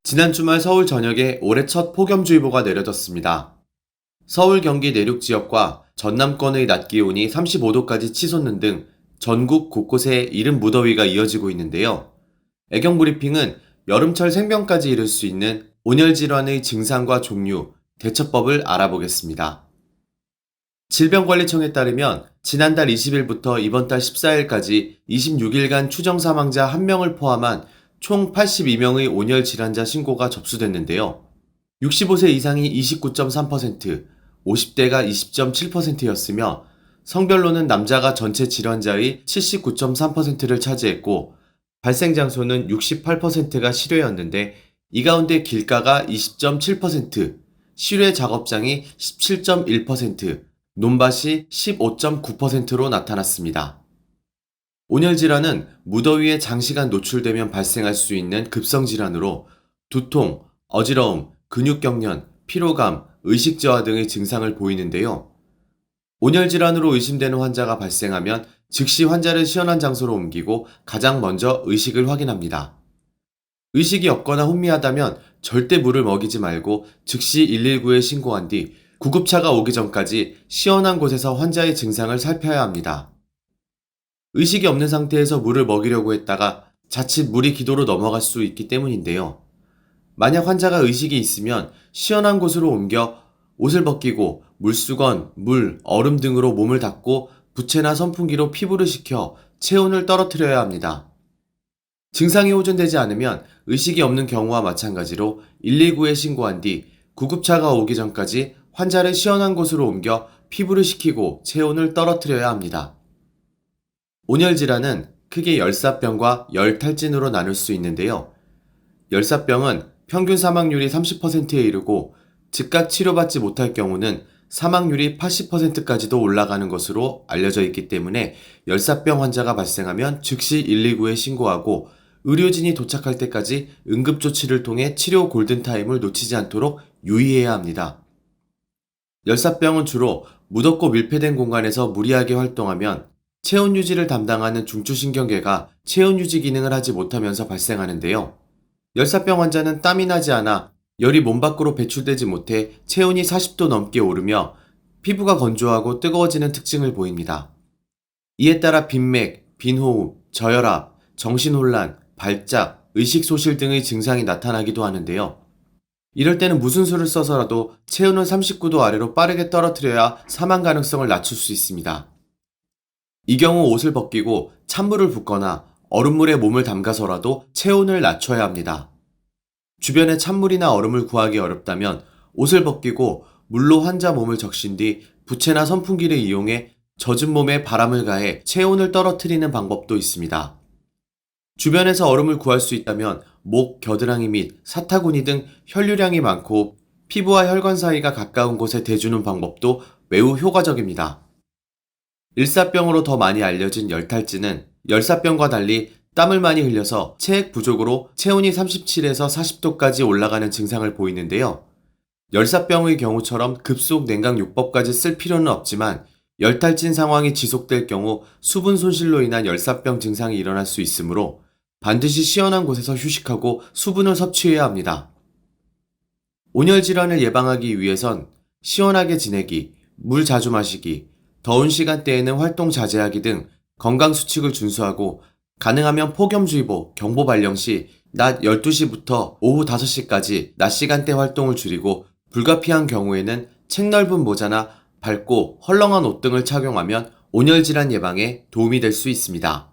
지난 주말 서울 전역에 올해 첫 폭염주의보가 내려졌습니다. 서울 경기 내륙 지역과 전남권의 낮 기온이 35도까지 치솟는 등 전국 곳곳에 이른 무더위가 이어지고 있는데요. 애경브리핑은 여름철 생병까지 이를 수 있는 온열 질환의 증상과 종류, 대처법을 알아보겠습니다. 질병관리청에 따르면 지난달 20일부터 이번 달 14일까지 26일간 추정 사망자 1명을 포함한 총 82명의 온열 질환자 신고가 접수됐는데요. 65세 이상이 29.3%, 50대가 20.7%였으며 성별로는 남자가 전체 질환자의 79.3%를 차지했고 발생 장소는 68%가 실외였는데 이 가운데 길가가 20.7%, 실외 작업장이 17.1%, 논밭이 15.9%로 나타났습니다. 온열질환은 무더위에 장시간 노출되면 발생할 수 있는 급성질환으로 두통, 어지러움, 근육경련, 피로감, 의식저하 등의 증상을 보이는데요. 온열질환으로 의심되는 환자가 발생하면 즉시 환자를 시원한 장소로 옮기고 가장 먼저 의식을 확인합니다. 의식이 없거나 혼미하다면 절대 물을 먹이지 말고 즉시 119에 신고한 뒤 구급차가 오기 전까지 시원한 곳에서 환자의 증상을 살펴야 합니다. 의식이 없는 상태에서 물을 먹이려고 했다가 자칫 물이 기도로 넘어갈 수 있기 때문인데요. 만약 환자가 의식이 있으면 시원한 곳으로 옮겨 옷을 벗기고 물수건, 물, 얼음 등으로 몸을 닦고 부채나 선풍기로 피부를 식혀 체온을 떨어뜨려야 합니다. 증상이 호전되지 않으면 의식이 없는 경우와 마찬가지로 119에 신고한 뒤 구급차가 오기 전까지 환자를 시원한 곳으로 옮겨 피부를 식히고 체온을 떨어뜨려야 합니다. 온열질환은 크게 열사병과 열탈진으로 나눌 수 있는데요. 열사병은 평균 사망률이 30%에 이르고 즉각 치료받지 못할 경우는 사망률이 80%까지도 올라가는 것으로 알려져 있기 때문에 열사병 환자가 발생하면 즉시 119에 신고하고 의료진이 도착할 때까지 응급조치를 통해 치료 골든타임을 놓치지 않도록 유의해야 합니다. 열사병은 주로 무덥고 밀폐된 공간에서 무리하게 활동하면 체온 유지를 담당하는 중추신경계가 체온 유지 기능을 하지 못하면서 발생하는데요. 열사병 환자는 땀이 나지 않아 열이 몸 밖으로 배출되지 못해 체온이 40도 넘게 오르며 피부가 건조하고 뜨거워지는 특징을 보입니다. 이에 따라 빈맥, 빈호흡, 저혈압, 정신혼란, 발작, 의식소실 등의 증상이 나타나기도 하는데요. 이럴 때는 무슨 수를 써서라도 체온을 39도 아래로 빠르게 떨어뜨려야 사망 가능성을 낮출 수 있습니다. 이 경우 옷을 벗기고 찬물을 붓거나 얼음물에 몸을 담가서라도 체온을 낮춰야 합니다. 주변에 찬물이나 얼음을 구하기 어렵다면 옷을 벗기고 물로 환자 몸을 적신 뒤 부채나 선풍기를 이용해 젖은 몸에 바람을 가해 체온을 떨어뜨리는 방법도 있습니다. 주변에서 얼음을 구할 수 있다면 목, 겨드랑이 및 사타구니 등 혈류량이 많고 피부와 혈관 사이가 가까운 곳에 대주는 방법도 매우 효과적입니다. 일사병으로 더 많이 알려진 열탈진은 열사병과 달리 땀을 많이 흘려서 체액 부족으로 체온이 37에서 40도까지 올라가는 증상을 보이는데요. 열사병의 경우처럼 급속 냉각요법까지 쓸 필요는 없지만 열탈진 상황이 지속될 경우 수분 손실로 인한 열사병 증상이 일어날 수 있으므로 반드시 시원한 곳에서 휴식하고 수분을 섭취해야 합니다. 온열 질환을 예방하기 위해선 시원하게 지내기, 물 자주 마시기, 더운 시간대에는 활동 자제하기 등 건강 수칙을 준수하고 가능하면 폭염주의보, 경보 발령 시 낮 12시부터 오후 5시까지 낮 시간대 활동을 줄이고 불가피한 경우에는 책 넓은 모자나 밝고 헐렁한 옷 등을 착용하면 온열 질환 예방에 도움이 될 수 있습니다.